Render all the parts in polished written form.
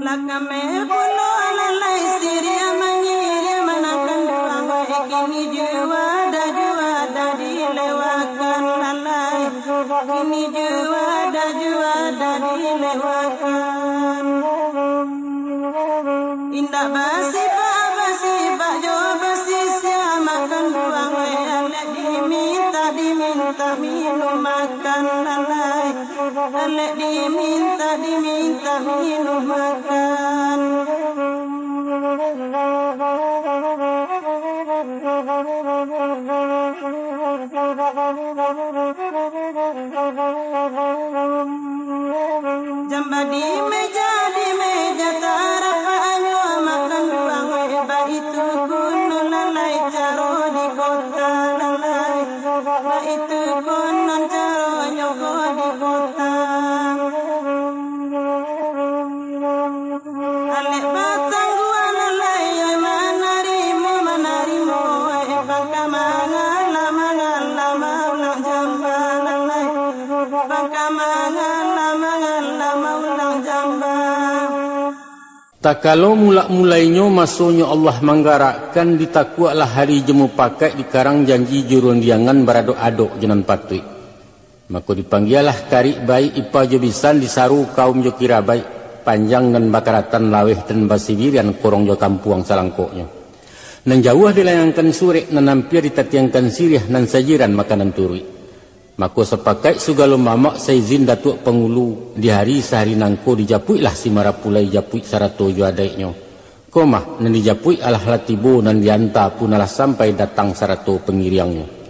Lakame bolo lalai siria mangiri manakan duang kini jua da dilewakan lalai kini jua da dilewakan indah basi pak jo basi siamakan duang alek diminta minum makan lalai alek diminta minum makan jamba di meja tarapanyo makan duang ba itu gunung lalai caro di kota lalai ba itu gunung caro nyoko di kota alek batang gua lalai manarimu bangka mangala maulang jamba lalai bangka mangala maulang jamba. Tak kalau mulainya masuknya Allah menggarakkan ditakualah hari jemu pakai di karang janji jurun diangan beradok-adok jenan patui. Maka dipanggilah kari baik ipa jobisan disaru kaum jo kira baik panjang dan bakaratan laweh dan basibirian korong jo kampuang salangkoknya. Nan jauh dilayangkan surek nan hampir ditatiangkan sirih nan sajiran makanan turui. Maka sepakai sugalo mamak seizin datuk pengulu di hari sehari nangko dijapui lah si marapulai japui sarato jo adaiknya. Komah nan dijapui alah latibo nan dianta pun alah sampai datang sarato pengiriangnya.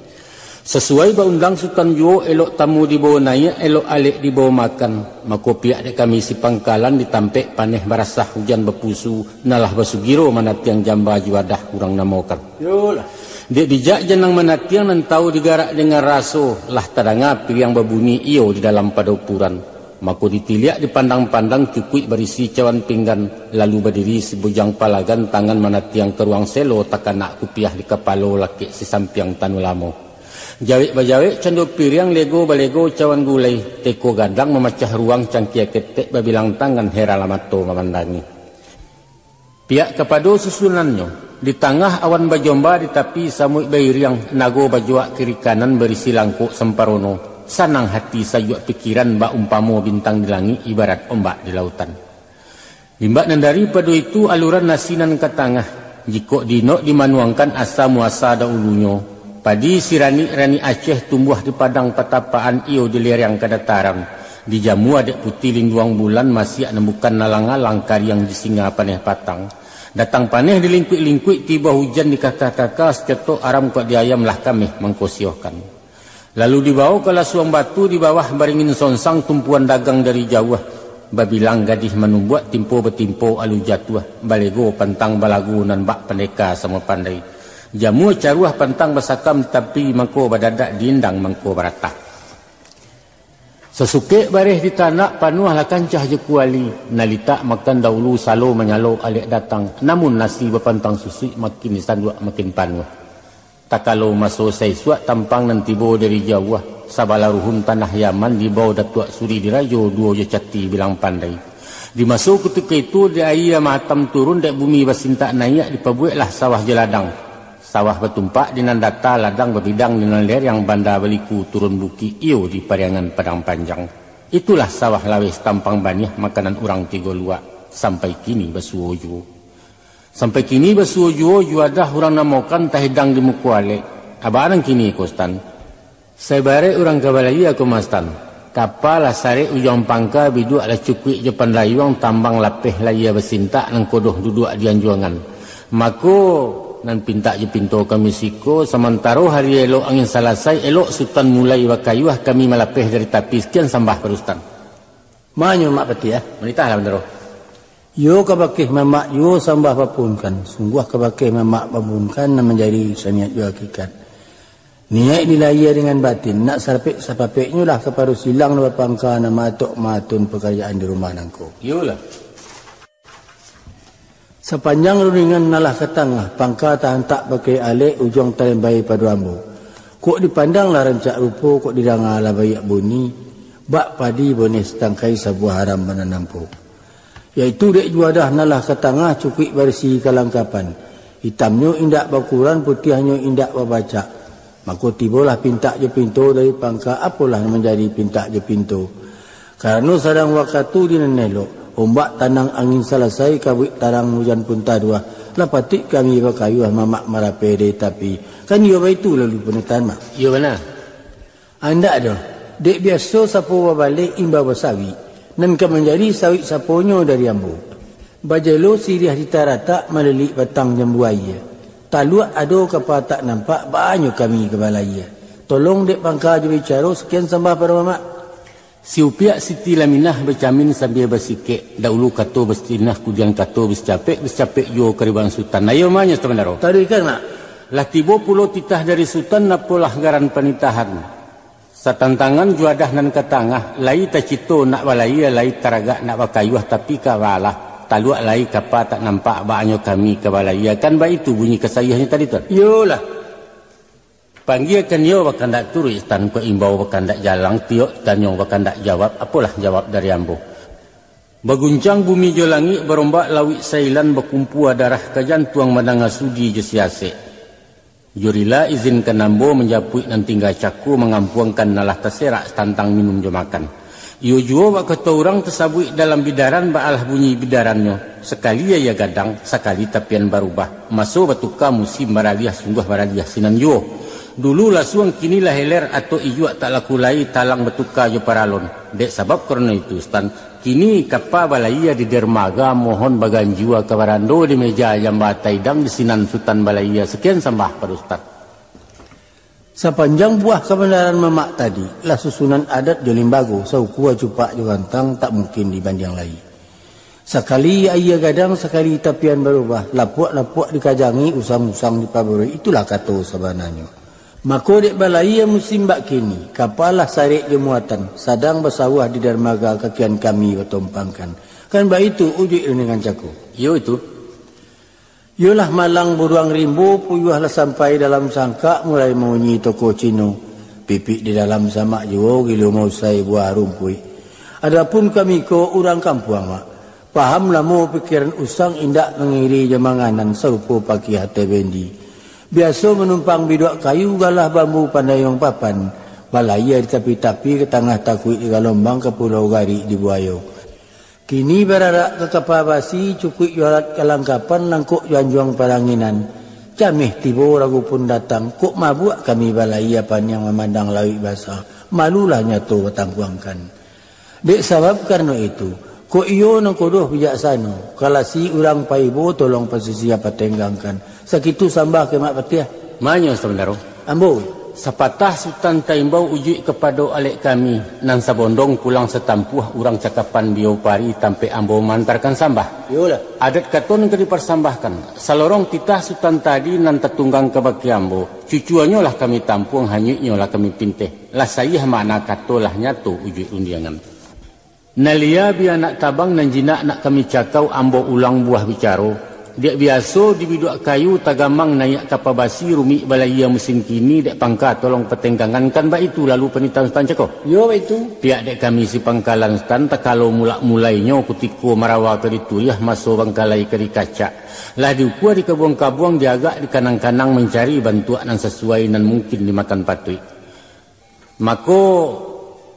Sesuai baundang Sultan Juo elok tamu dibawa naik elok alik dibawa makan. Maka pihak dek kami si pangkalan ditampek paneh barasah hujan berpusu nalah basugiro manatiang jamba juadah kurang namokan. Yolah. Dek dijak jenang manatiang nan tahu digarak dengan raso lah tadanga yang berbunyi iyo di dalam padaupuran. Maka ditiliak dipandang-pandang cukui berisi cawan pinggan lalu berdiri si bujang palagan tangan manatiang ke ruang selo takanak kupiah di kepalo laki si sampiang tanulamo. Jawik bajawik cendo piriang lego balego cawan gulai teko gadang memecah ruang cangkia ketek babilang tangan hera lamato memandangi. Pihak kepada susunannya di tengah awan bajomba di tepi samui bairiang nago bajuak kiri kanan berisi langkuk semparono sanang hati sayuk pikiran bak umpamo bintang di langit ibarat ombak di lautan. Limbak nan daripada itu aluran nasinan ke tengah jika dinok dimanuangkan asa muasa daulunyo. Padi si rani Aceh tumbuh di padang patapaan iyo di lereng kedataran. Di jamu adek putih linduang bulan masih nembukan nalang-alang yang di singa paneh patang. Datang paneh dilingkuik-lingkuik tiba hujan di kakak-kakak secetok aram kuat di ayam lah kami mengkosiohkan. Lalu dibawa ke lasuang batu di bawah baringin sonsang tumpuan dagang dari jauh. Babilang gadih menumbuat timpo betimpo alu jatuh. Balego pantang balagu nan bak pendeka sama pandai. Jamu caruah pantang basakam tapi mangko badadak diindang mangko baratah. Sesuke bareh di tanah panuah lah kancah je kuali. Nalita makan dahulu salo menyalo alik datang. Namun nasi berpantang susui makin disanduk makin panuah. Tak kalau masuk saya suat tampang nan tibo dari jauh. Sabalaruhum tanah Yaman dibawa Datuk Suri dirajo dua je cati bilang pandai. Dimasuk ketika itu di air matam turun dek bumi basintak naik dipabuiklah sawah jeladang. Sawah bertumpak dinan data ladang berbidang dinan ler yang banda beliku turun buki iyo di pariangan padang panjang. Itulah sawah lawes tampang banyak makanan orang tiga luak. Sampai kini basuo juo. Sampai kini basuo juo juadah orang namokan tahidang di mukuale. Abarang kini kostan. Saya bare orang kabalaya aku mastan. Kapal sare ujang pangka biduk ala cukui jepan layuang tambang lapeh laya bersintak nang kodoh duduk di anjuangan. Mako nan pinta je pinto kami siko sementara hari elok angin salasai elok sultan mulai wakayuah kami malapeh dari tapi sekian sambah perustan. Manyo mak peti ya. Menitahlah bendero. Yo kabakih mamak yo sambah papunkan. Sungguh kabakih mamak papunkan nan menjadi saniat yo hakikat. Niat dilaya dengan batin nak sarpek sapapeknya lah kepada silang luar pangka nama atok matun pekerjaan di rumah nangko. Yolah. Sepanjang runingan nalah ke tengah, pangka tahan tak pakai alik ujung talembai padu ambo. Kok dipandanglah rancak rupo, kok didangalah bayak bunyi, bak padi boneh setangkai sebuah haram menanampu. Iaitu dek juadah nalah ke tengah cukik bersih kelengkapan. Hitamnya indak bakuran, putihnya indak babaca. Maka tibalah pintak je pintu dari pangka, apalah menjadi pintak je pintu. Karena sadang waktu di nenelok, ombak tanang angin selesai, kawik tarang hujan pun tadua. Lapatik kami berkayuh mamak marapede, tapi kan ia itu lalu penetan mak. Ya benar. Anda ada. Dek biasa sapo balik imba basawi. Dan ke menjadi sawit saponyo dari ambo. Bajelo sirih ditarata melelik batang jambuaya. Taluak ado kapa tak nampak banyak kami ke balaya. Tolong dek pangka je bicara sekian sembah para mamak. Si upiak Siti Laminah bercamin sambil bersikik. Dahulu kato bestinah kudian kato bescapek yo keriban sultan. Ayo manya sebenarnya. Tadi kan mak. Lah tiba pulau titah dari sultan napolah garan penitahan. Satantangan juadah nan ketangah. Lai tacito nak balaya, lai taraga nak bakayuh tapi kawalah. Taluak lai kapa tak nampak banyak kami ke balaya. Kan baik itu bunyi kesayahnya tadi tuan. Yolah. Panggilkan yo bakan dak turis tan ko imbau bakan dak jalang tiok dan yo bakan dak jawab. Apalah jawab dari ambo. Baguncang bumi jo langit berombak lawik sailan berkumpu darah kajan tuang madanga sudi je siasek. Jurila izinkan ambo menjapui nan tinggal caku mengampuangkan nalah terserak tantang minum jo makan. Iyo juo bak kata orang tersabui dalam bidaran baalah bunyi bidarannya. Sekali ya gadang, sekali tapian barubah. Masuk batuka musim baraliah sungguh baraliah sinan yo. Dulu lah suang kini lah heler atau ijuak tak laku lai talang betuka jo paralon. Dek sebab karena itu stan kini kapa balaya di dermaga mohon bagan jiwa kabarando di meja yang bataidang di sinan sultan balaya. Sekian sembah pada ustaz. Sepanjang buah kebenaran mamak tadi lah susunan adat jo limbago saukua cupak jo gantang tak mungkin dibanding lai. Sekali ayah gadang sekali tapian berubah lapuak-lapuak dikajangi usang-usang di paburi itulah kata sebenarnya. Maka dek balaya musim bak kini, kapalah sarik jemuatan, sadang bersawah di dermaga kakian kami bertumpangkan. Kan bak itu ujuk dengan caku. Yo itu. Yolah malang buruang rimbu, puyuhlah sampai dalam sangka, mulai mengunyi toko Cino. Pipik di dalam samak jiwa, gilo mau say buah rumpui. Adapun kami ko orang kampuang mak. Pahamlah mau pikiran usang indak mengiri jemanganan serupa pagi hati bendi. Biasa menumpang biduk kayu galah bambu pandayong papan. Balaya di tepi-tepi ke tengah takui di Galombang ke Pulau Gari di Buayo. Kini berarak ke Kapabasi cukuk jualat kelengkapan langkuk juang-juang paranginan. Camih tiba ragu pun datang. Kok mabuk kami balaya pan yang memandang lawik basah. Malulah nyatu bertangguangkan. Dek sebab karena itu. Kok iyo nang kodoh bijaksana. Kalau si orang paibo tolong posisi apa tenggangkan. Sekitu sambah ke mak petiah. Manya sebenarnya. Ambo. Sepatah sultan taimbau uji kepada alek kami. Nan sabondong pulang setampuh orang cakapan biopari tampe ambo mantarkan sambah. Yolah. Adat katon ke dipersambahkan. Salorong titah sultan tadi nan tetunggang ke baki ambo. Cucuannya lah kami tampung, hanyutnya lah kami pinteh. Lah sayah makna katolah nyatu uji undiangan. Nalia biar nak tabang dan jinak nak kami cakau ambo ulang buah bicaro. Dia biasa di biduk kayu tagamang naik kapabasi rumik balaya musim kini dek pangka tolong petenggangan kan ba itu lalu penitan stan cakau. Yo itu. Pihak dek kami si pangkalan stan tak kalau mulainya kutiko marawa ke dituyah masuk pangkalai ke kaca. Lah diukua di kabuang-kabuang diagak di kanang-kanang mencari bantuan yang sesuai dan mungkin dimakan patui. Mako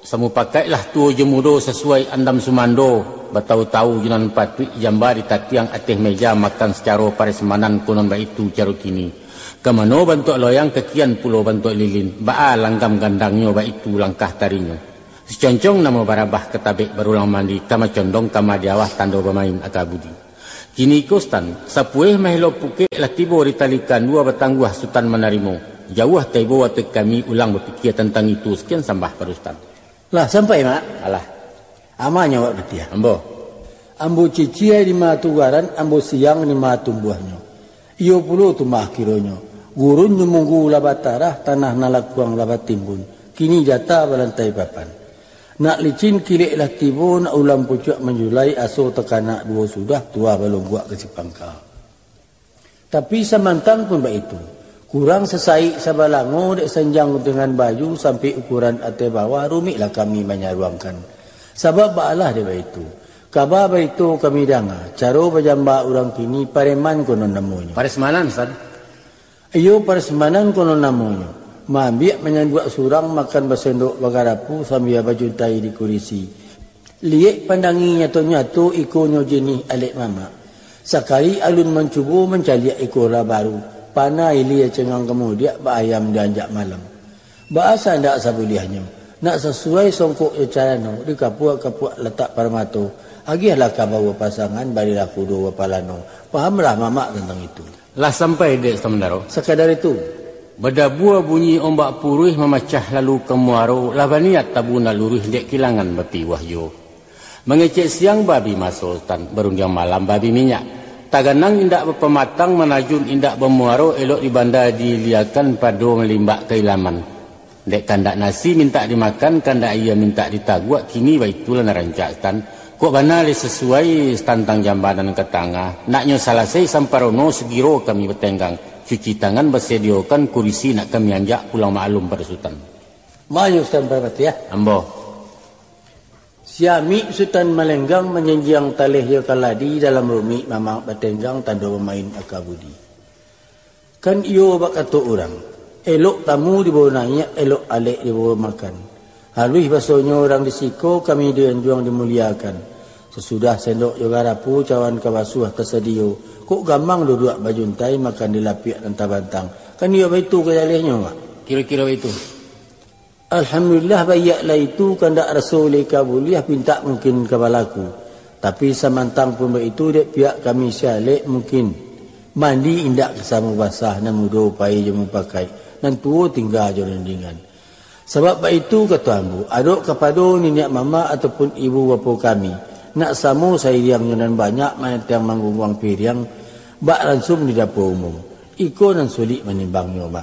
samu pakailah tuo jemudo sesuai andam sumando. Bertahu-tahu junan patui jambar di tatiang ateh meja makan secara paresmanan kunon ba itu caro kini. Kemano bantuk loyang kekian pulau bantuk lilin. Baa langgam gandangnya ba itu langkah tarinya. Seconcong nama barabah ketabik berulang mandi. Kama condong kama diawah tando bermain akabudi. Kini kostan sapueh mahelo puke lah tibo ditalikan dua batangguah sultan menarimo. Jauh taibo waktu kami ulang berfikir tentang itu. Sekian sambah perustan. Lah sampai mak. Alah. Amanya wak betia. Ambo. Ambo cicia di matugaran, ambo siang di matumbuahnya. Iyo puluh tu mah kironya. Gurun nyumunggu labatarah tanah nalakuang labat timbun. Kini jatah balantai papan. Nak licin kilik lah tibu nak ulam pucuk menjulai aso tekanak dua sudah tua belum buat kesipangkal. Tapi samantang pun itu. Kurang sesaik sabalango dek senjang dengan baju sampai ukuran atas bawah rumiklah kami menyaruangkan. Sebab baalah dia itu. Kabar itu kami dengar. Caro berjamba orang kini pareman konon namanya. Paresmanan, Ustaz? Iyo paresmanan konon namanya. Mambik menyanduk surang makan bersendok bagarapu sambil bajuntai di kurisi. Liek pandangi nyatu-nyatu ikonyo jenis alik mama. Sekali alun mencubu mencaliak ikora baru. Panai lia cengang kemudian ayam dianjak malam. Bahasa ndak sabuliahnya. Nak sesuai songkok carano di kapuak-kapuak letak parmato. Agilah kabawa pasangan barilah kudu wapalano. Pahamlah mamak tentang itu. Lah sampai dek Samandaro. Sekadar itu. Berdabua bunyi ombak purih memecah lalu ke muaro. Labaniat tabuna luruh dek kilangan beti wahyu. Mengecek siang babi masuk tan berundiang malam babi minyak. Taganang indak berpematang menajun indak bermuaro elok di bandar diliakan padu melimbak keilaman. Dek kandak nasi minta dimakan, kandak ia minta ditaguak, kini baitulah narancak tan. Kok banal sesuai tantang jambanan ke tangah. Naknya salasai samparono segiro kami bertenggang. Cuci tangan bersediokan kurisi nak kami anjak pulang maklum pada sultan. Maju Sultan Parvati ya. Ambo. Siami Sultan Melenggang menyenjiang talih ya kaladi dalam rumik mamang bertenggang tanda bermain akabudi. Kan iyo bakato orang. Elok tamu dibawa naik, elok alik dibawa makan. Halus basonya orang disiko kami dianjuang dimuliakan. Sesudah sendok juga rapu cawan kabasuh tersedio. Kok gampang duduk bajuntai makan dilapik dan tabantang. Kan iyo itu kejalihnya mak. Kira-kira itu. Alhamdulillah bayaklah itu kandak Rasul kabuliah pinta mungkin kepalaku. Tapi samantang pun itu dek pihak kami syalik mungkin. Mandi indak kesama basah dan mudah pai jemu pakai. Dan tua tinggal jorendingan. Sebab itu kata ambu, aduk kepada nenek mama ataupun ibu bapa kami. Nak samu saya yang nyonan banyak mana yang manggung piriang bak langsung di dapur umum. Iko dan sulit menimbang nyoba.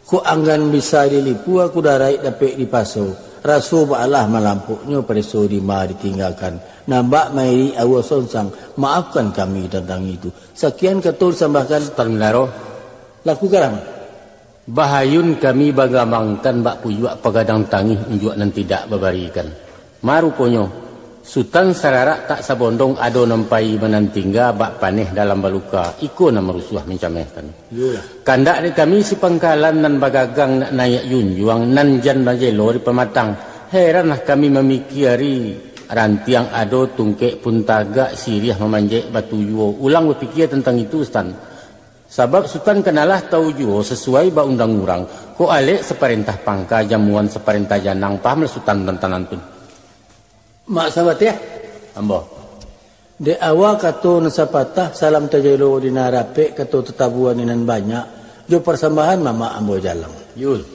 Ku anggan bisa dilipu aku darai dapat dipaso. Rasul ba'alah malampuknya pereso dima ditinggalkan. Nambak mairi awas sonsang. Maafkan kami tentang itu. Sekian ketul sambahkan. Termilaro. Lakukan. Bahayun kami bagamangkan bak puyuak pegadang tangih unjuk nan tidak babarikan. Maruponyo, Sultan Sararak tak sabondong ado nampai menantingga bak paneh dalam baluka. Iko na merusuh mencamehkan. Kandak ni kami si pangkalan nan bagagang nak naik yunjuang nan jan bajelo di pematang. Heranlah kami memikiri rantiang ado tungkek pun tagak siriah memanjek batu yuo. Ulang berfikir tentang itu Ustaz. Sebab Sultan kenalah tahu juga sesuai ba undang urang. Ko alik seperintah pangka jamuan seperintah janang paham Sultan tentang antun. Mak sahabat ya. Ambo. De awal kato nasapatah salam tajelo di narape kato tetabuan inan banyak. Jo persambahan mama ambo jalang. Yul.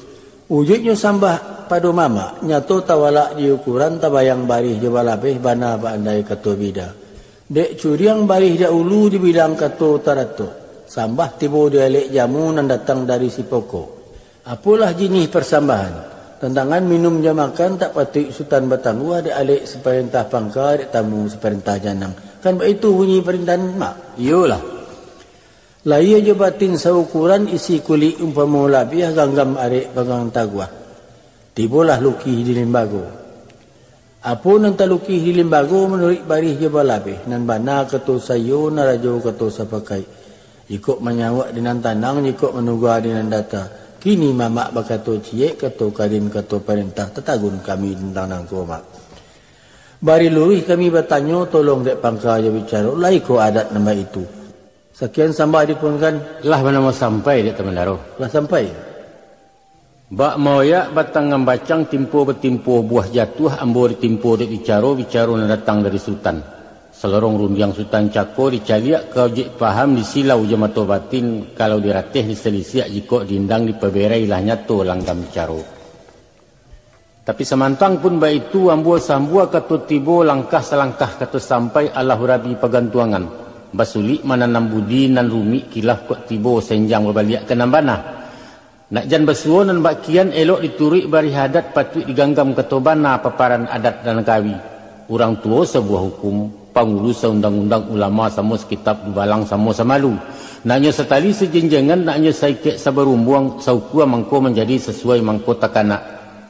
Wujudnya sambah pada mama. Nyato tawalak di ukuran tabayang barih jo balabeh bana ba andai kato bida. Dek curiang barih dahulu di bidang kato tarato. Sambah tiba dialek jamu nan datang dari si pokok. Apalah jenis persambahan. Tentangan minum jam makan tak patut Sultan bertangguh ada alek seperintah pangka ada tamu seperintah janang. Kan itu bunyi perintah mak. Iyalah. Laya je batin seukuran isi kulit umpama labiah ganggam arek bagang taguah. Tibalah lukih di lembago. Apa nan talukih di lembago menurut barih je balabeh nan bana keto sayo narajo keto sapakai. Ikut menyawak dengan tanang, ikut menugah dengan data. Kini mamak bakato ciek, kato karin, kato perintah. Tetagun kami tentang nangko mak. Bari lurih kami bertanya, tolong dek pangka aja bicara. Laiko adat nama itu. Sekian sambah dipunkan. Lah mana mau sampai dek teman daro. Lah sampai. Bak moyak batang ngambacang timpo betimpo buah jatuh ambo ditimpo dek bicara na datang dari Sultan. Selorong rundiang Sultan Cako dicaliak kau jik paham disilau jemato batin kalau diratih diselisiak jikok dindang dipeberai lah nyato langgam caro. Tapi semantang pun baik itu ambua sambua kata tibo langkah selangkah kata sampai Allah rabi pagantuangan. Basulik mana nambudi nan rumi kilaf kok tibo senjang berbaliak ke nambana. Nak jan basuo nan bakian elok diturik bari hadat patut diganggam ketobana paparan adat dan kawi. Orang tua sebuah hukum. Pengurus undang-undang ulama sama sekitab dibalang sama samalu. Naknya setali sejenjangan, naknya saikek sabarumbuang saukua mangko menjadi sesuai mangko takanak.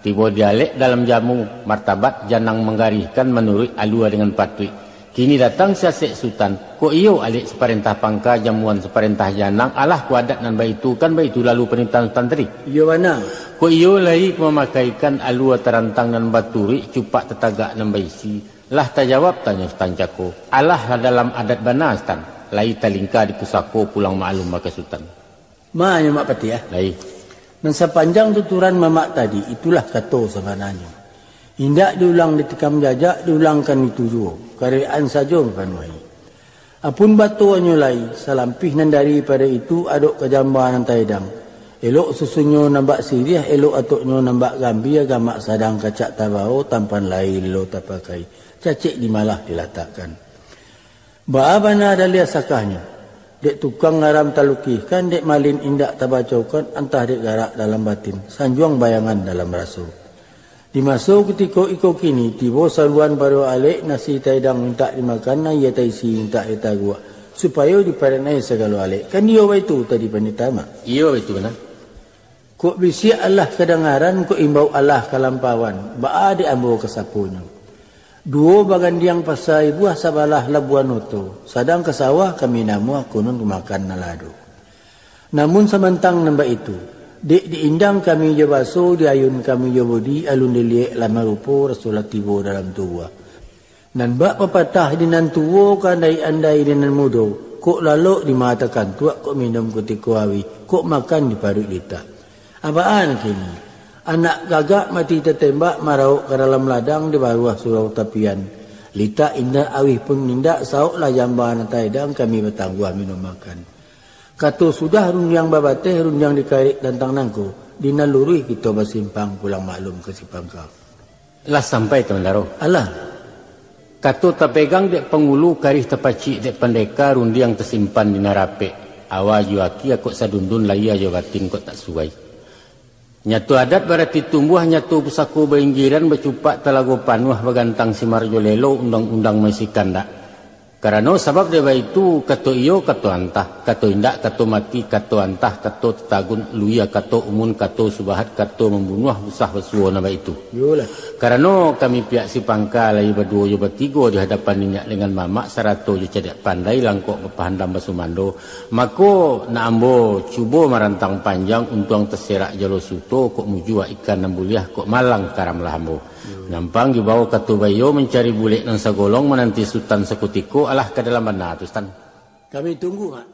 Tiba dialek dalam jamu martabat janang menggarihkan menurut alua dengan patui. Kini datang siasek sultan. Ko iyo alik separentah pangka jamuan separentah janang. Alah ku adat nan baitu kan baitu lalu perintah sultan teri. Iyo mana? Ko iyo lai memakaikan alua terantang dan baturi cupak tetagak nan baisi. Lah tak jawab tanya sultan cako. Alah dalam adat bana sultan. Lai talingka di pusako pulang maklum maka sultan. Mahnya mak pati ya. Lai. Dan sepanjang tuturan mamak tadi, itulah kata sebenarnya. Indak diulang ditekam jajak, diulangkan itu juga. Karyaan saja mempanuai. Apun batu nyulai, salampih nan daripada itu aduk kejambahan nan taidang. Elok susunyo nambak sirih, elok atuknyo nambak gambi, agamak sadang kacak tabao, tampan lain lo tapakai. Cacik di malah diletakkan. Ba'abana ada lihat sakahnya. Dek tukang ngaram talukihkan, dek malin indak tabacaukan, antah dek garak dalam batin. Sanjuang bayangan dalam rasul. Di masa ketika iko kini, tiba saruan baru alik, nasi taidang minta dimakan, na ia taisi minta eta gua. Supaya dipadanai segala alik. Kan dia itu tadi panitama. Iyo itu benar. Kok bisi Allah kedengaran, kok imbau Allah kalampawan. Ba'a diambil kesapunya. Dua bagan diang pasai buah sabalah labuan oto. Sadang ke sawah kami namu aku nun makan nalado. Namun semantang nambah itu. Dek diindang kami jabaso, diayun kami jabodi, alun diliek lama rupo Rasulullah tibo dalam tuwa. Nan bak papatah dinan tuwo kandai-andai dinan mudo. Kok lalok dimatakan tuak, kok minum ketika awi, kok makan di parut lita. Apaan kini? Anak gagak mati tertembak marau ke dalam ladang di bawah surau tapian. Lita indah awih pun nindak sauklah jambahan taidang kami bertangguh minum makan. Kata sudah runjang babateh runjang dikarik dan nangko. Dinaluri kita bersimpang pulang maklum ke Sipangkau. Lah sampai teman daro. Alah. Kata terpegang dek pengulu karih terpacik dek pendeka rundi yang tersimpan di narape. Awal juaki aku sadundun laya jawatin kok tak suai. Nyatu adat berarti tumbuh nyatu pusako beinggiran bercupak telago panuh bagantang si marjo lelo undang-undang masih kandak. Karena sebab dia itu kato iyo kato antah, kato indak kato mati, kato antah, kato tetagun luya, kato umun, kato subahat, kato membunuh usah besuo nama itu. Yolah. Karena kami pihak si pangka lagi berdua jo bertiga di hadapan minyak dengan mamak sarato jo cedak pandai langkok kepahandam basumando. Mako na ambo cubo marantang panjang untuang terserak jalo suto kok mujua ikan nambuliah kok malang karam lahambo. Nampang dibawa katu bayo mencari bulik nan sagolong menanti sultan sekutiko alah ke dalam benar tu stan. Kami tunggu mak.